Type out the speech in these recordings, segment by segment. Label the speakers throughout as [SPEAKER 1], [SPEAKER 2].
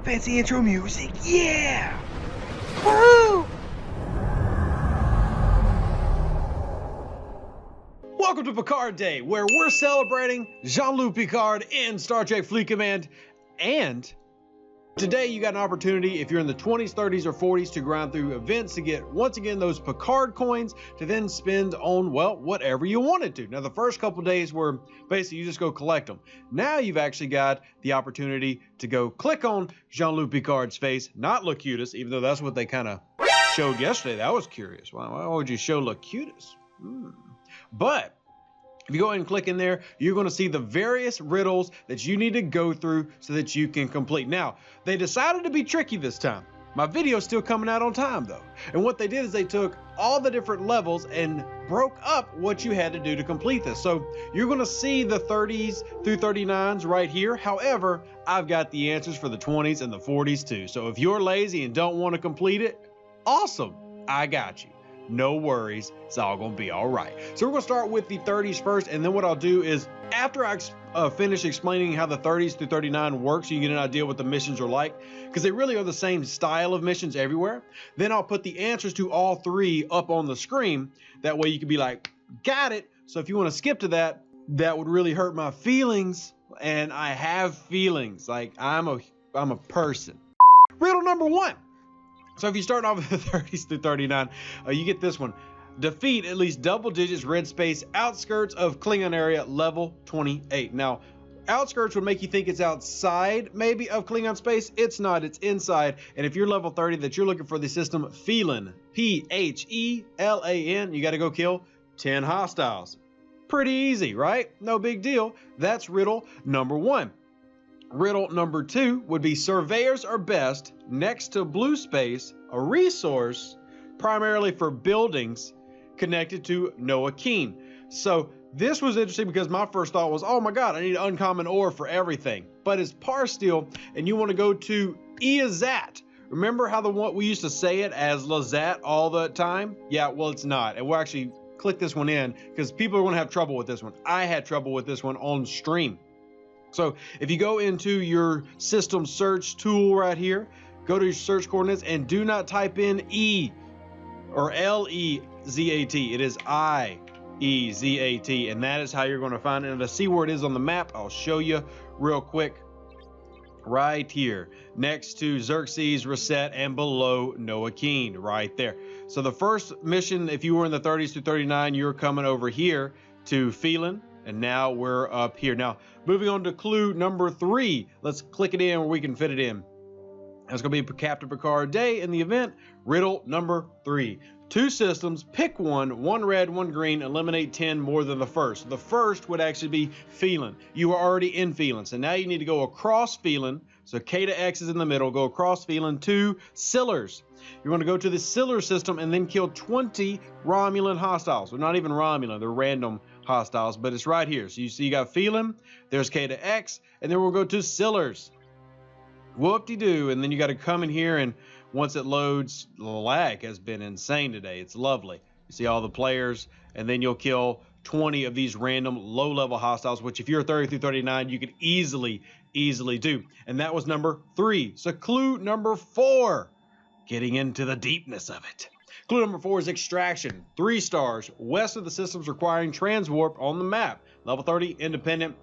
[SPEAKER 1] Fancy intro music, yeah! Woo! Welcome to Picard Day, where we're celebrating Jean-Luc Picard in Star Trek Fleet Command. And today you got an opportunity, if you're in the 20s, 30s, or 40s, to grind through events to get, once again, those Picard coins to then spend on, well, whatever you wanted to. Now, the first couple days were basically you just go collect them. Now you've actually got the opportunity to go click on Jean-Luc Picard's face, not Locutus, even though that's what they kind of showed yesterday. That was curious. Why would you show Locutus? But if you go ahead and click in there, you're going to see the various riddles that you need to go through so that you can complete. Now, they decided to be tricky this time. My video's still coming out on time though. And what they did is they took all the different levels and broke up what you had to do to complete this. So you're going to see the 30s through 39s right here. However, I've got the answers for the 20s and the 40s too. So if you're lazy and don't want to complete it, awesome, I got you. No worries, it's all gonna be all right. So we're gonna start with the 30s first, and then what I'll do is after I finish explaining how the 30s through 39 works, so you get an idea what the missions are like, because they really are the same style of missions everywhere. Then I'll put the answers to all three up on the screen. That way you can be like, got it. So if you want to skip to that, that would really hurt my feelings, and I have feelings. Like I'm a person. Riddle number one. So if you start off with the 30s through 39, you get this one. Defeat at least double digits red space outskirts of Klingon area level 28. Now, outskirts would make you think it's outside maybe of Klingon space. It's not, it's inside. And if you're level 30 that you're looking for the system Phelan, P-H-E-L-A-N, you got to go kill 10 hostiles. Pretty easy, right? No big deal. That's riddle number one. Riddle number two would be surveyors are best next to blue space, a resource primarily for buildings connected to Noah Keen. So this was interesting because my first thought was, oh my God, I need uncommon ore for everything. But it's Parsteel, and you want to go to Iazat. Remember how we used to say it as Lazat all the time? Yeah, well, it's not. And we'll actually click this one in because people are going to have trouble with this one. I had trouble with this one on stream. So if you go into your system search tool right here, go to your search coordinates and do not type in E or L-E-Z-A-T. It is I-E-Z-A-T, and that is how you're going to find it. And to see where it is on the map, I'll show you real quick. Right here, next to Xerxes, Reset, and below Noah Keen, right there. So the first mission, if you were in the 30s through 39, you're coming over here to Phelan. And now we're up here. Now, moving on to clue number three. Let's click it in where we can fit it in. That's going to be Captain Picard Day in the event. Riddle number three. Two systems, pick one red, one green, eliminate 10 more than the first. The first would actually be Phelan. You are already in Phelan, so now you need to go across Phelan. So K to X is in the middle. Go across Phelan to Sillars. You want to go to the Sillars system and then kill 20 Romulan hostiles. They're not even Romulan, they're random hostiles, but it's right here. So you see you got Phelan, there's K to X, and then we'll go to Sillars. Whoop-de-doo, and then you got to come in here, and once it loads, the lag has been insane today. It's lovely. You see all the players, and then you'll kill 20 of these random low-level hostiles, which if you're 30 through 39, you could easily do. And that was number three. So clue number four, getting into the deepness of it. Clue number four is extraction. 3 stars west of the systems requiring transwarp on the map. Level 30, independent.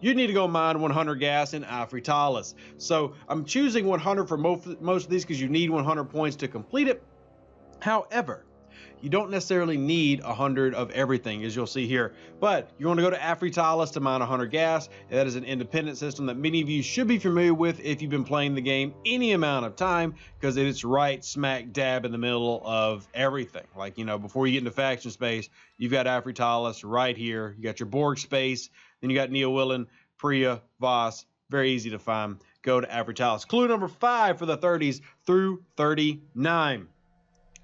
[SPEAKER 1] You need to go mine 100 gas in Afritalis. So I'm choosing 100 for most of these because you need 100 points to complete it. However, you don't necessarily need 100 of everything, as you'll see here. But you want to go to Afritalis to mine 100 gas. That is an independent system that many of you should be familiar with if you've been playing the game any amount of time, because it's right smack dab in the middle of everything. Like, you know, before you get into faction space, you've got Afritalis right here. You got your Borg space. Then you got Neo-Willen, Priya, Voss. Very easy to find. Go to Afritalis. Clue number 5 for the 30s through 39.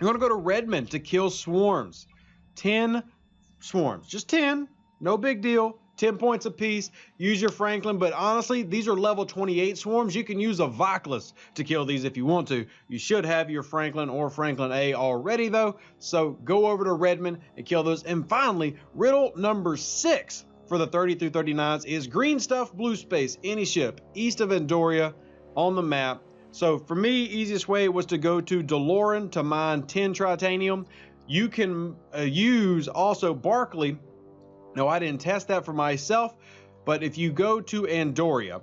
[SPEAKER 1] You're going to go to Redmond to kill swarms. 10 swarms. Just 10. No big deal. 10 points apiece. Use your Franklin, but honestly, these are level 28 swarms. You can use a Voclus to kill these if you want to. You should have your Franklin or Franklin A already, though. So go over to Redmond and kill those. And finally, riddle number 6 for the 30 through 39s is green stuff, blue space, any ship east of Andoria on the map So for me, easiest way was to go to Delorean to mine 10 titanium. You can use also Barkley. No, I didn't test that for myself, but if you go to Andoria,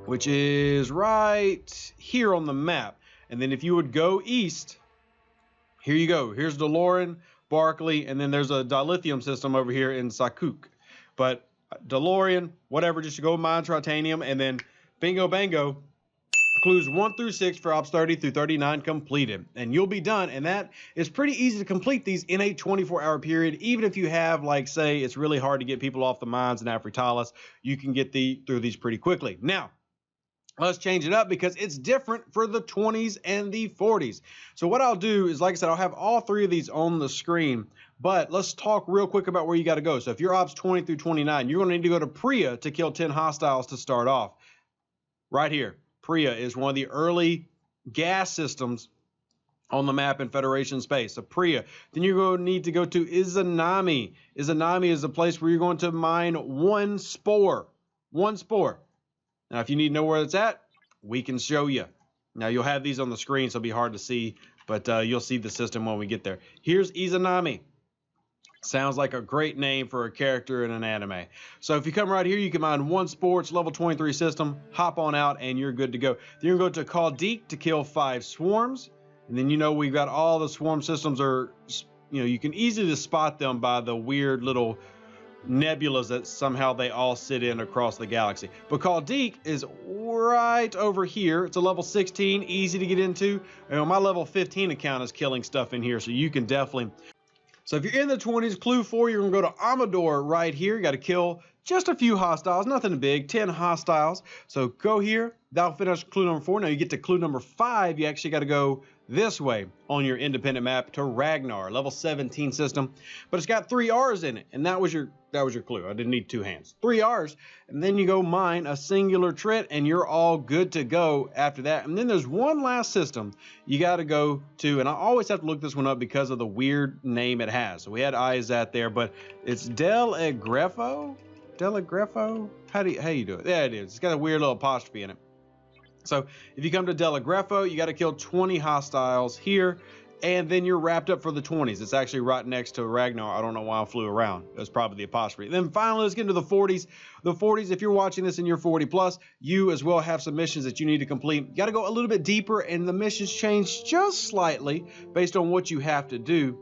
[SPEAKER 1] which is right here on the map, and then if you would go east, here you go. Here's Delorean, Barkley, and then there's a dilithium system over here in Sakuk. But Delorean, whatever, just to go mine titanium, and then bingo bango, clues 1 through 6 for ops 30 through 39 completed, and you'll be done. And that is pretty easy to complete these in a 24-hour period. Even if you have, like, say, it's really hard to get people off the mines in Afritalis, you can get through these pretty quickly. Now, let's change it up because it's different for the 20s and the 40s. So what I'll do is, like I said, I'll have all three of these on the screen, but let's talk real quick about where you got to go. So if you're ops 20 through 29, you're going to need to go to Priya to kill 10 hostiles to start off. Right here. Priya is one of the early gas systems on the map in Federation space. So Priya. Then you're going to need to go to Izanami. Izanami is a place where you're going to mine one spore. One spore. Now, if you need to know where it's at, we can show you. Now, you'll have these on the screen, so it'll be hard to see, but you'll see the system when we get there. Here's Izanami. Sounds like a great name for a character in an anime. So if you come right here, you can mine one spore. It's level 23 system. Hop on out, and you're good to go. Then you're going to go to Kaldik to kill 5 swarms. And then, we've got all the swarm systems are, you can easily spot them by the weird little nebulas that somehow they all sit in across the galaxy. But Kaldik is right over here. It's a level 16, easy to get into. My level 15 account is killing stuff in here, so you can definitely. So if you're in the 20s, clue 4, you're going to go to Amador right here. You got to kill just a few hostiles, nothing big, 10 hostiles. So go here. That'll finish clue number 4. Now you get to clue number 5. You actually got to go this way on your independent map to Ragnar, level 17 system. But it's got 3 R's in it, and that was your clue. I didn't need 2 hands. 3 R's, and then you go mine a singular trit, and you're all good to go after that. And then there's one last system you got to go to, and I always have to look this one up because of the weird name it has. So we had Izat there, but it's Del Agrefo? Del Agrefo? How do you do it? There it is. It's got a weird little apostrophe in it. So if you come to Del Agrefo, you got to kill 20 hostiles here, and then you're wrapped up for the 20s. It's actually right next to Ragnar. I don't know why I flew around. That's probably the apostrophe. Then finally, let's get into the 40s. The 40s, if you're watching this and you're 40 plus, you as well have some missions that you need to complete. You got to go a little bit deeper, and the missions change just slightly based on what you have to do.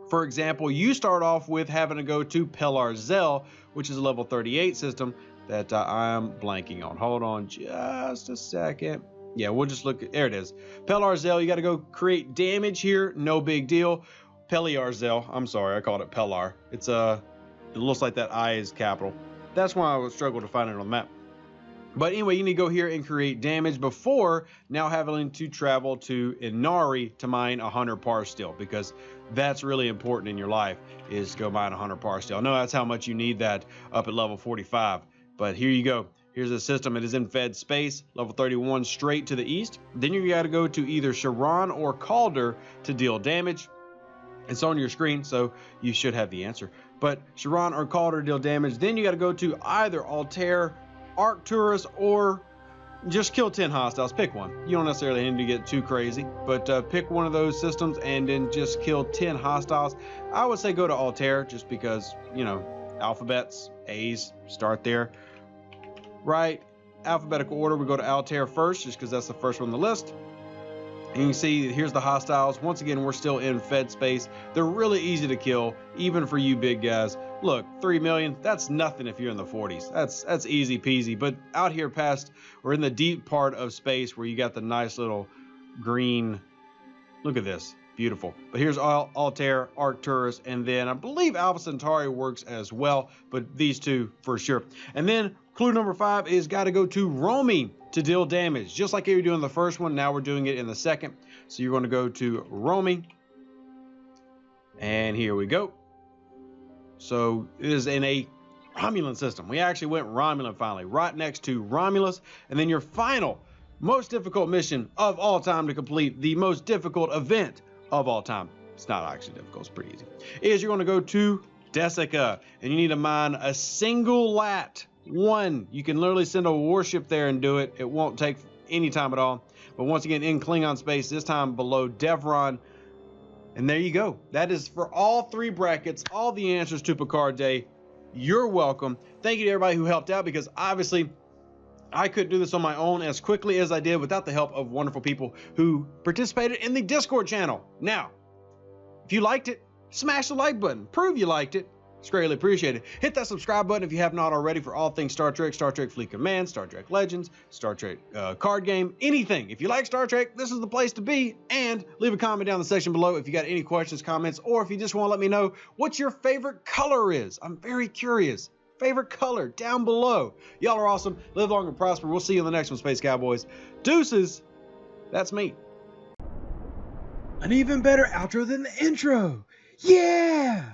[SPEAKER 1] For example, you start off with having to go to Pelar Zell, which is a level 38 system that I'm blanking on. Hold on just a second. Yeah, we'll just look. There it is. Pelar Zell, you got to go create damage here. No big deal. Peliar Zell. I'm sorry, I called it Pelar. It looks like that I is capital. That's why I would struggle to find it on the map. But anyway, you need to go here and create damage before now having to travel to Inari to mine 100 par steel, because that's really important in your life, is to go mine 100 par steel. I know that's how much you need that up at level 45, but here you go. Here's a system. It is in Fed space, level 31 straight to the east. Then you got to go to either Sharon or Calder to deal damage. It's on your screen, so you should have the answer. But Sharon or Calder deal damage. Then you got to go to either Altair, Arcturus, or just kill 10 hostiles. Pick one. You don't necessarily need to get too crazy, but pick one of those systems and then just kill 10 hostiles. I would say go to Altair just because, alphabets, A's, start there. Right, alphabetical order, we go to Altair first just because that's the first one on the list. And you can see here's the hostiles. Once again, we're still in Fed space. They're really easy to kill, even for you big guys. Look, 3 million, that's nothing if you're in the 40s. That's easy peasy. But out here past, we're in the deep part of space where you got the nice little green. Look at this, beautiful. But here's Altair, Arcturus, and then I believe Alpha Centauri works as well, but these two for sure. And then clue number 5 is got to go to Romy to deal damage. Just like you were doing the first one, now we're doing it in the second. So you're going to go to Romy. And here we go. So it is in a Romulan system. We actually went Romulan finally, right next to Romulus. And then your final, most difficult mission of all time to complete, the most difficult event of all time. It's not actually difficult, it's pretty easy. Is you're going to go to Desica, and you need to mine a single lat. One. You can literally send a warship there and do it. It won't take anytime at all. But once again, in Klingon space, this time below Devron. And there you go. That is for all 3 brackets, all the answers to Picard Day. You're welcome. Thank you to everybody who helped out, because obviously I couldn't do this on my own as quickly as I did without the help of wonderful people who participated in the Discord channel. Now, if you liked it, smash the like button. Prove you liked it. It's greatly appreciated. Hit that subscribe button if you have not already for all things Star Trek Fleet Command, Star Trek Legends, Star Trek card game, anything. If you like Star Trek, this is the place to be. And leave a comment down in the section below if you got any questions, comments, or if you just want to let me know what your favorite color is. I'm very curious. Favorite color down below. Y'all are awesome. Live long and prosper. We'll see you in the next one, Space Cowboys. Deuces. That's me. An even better outro than the intro. Yeah!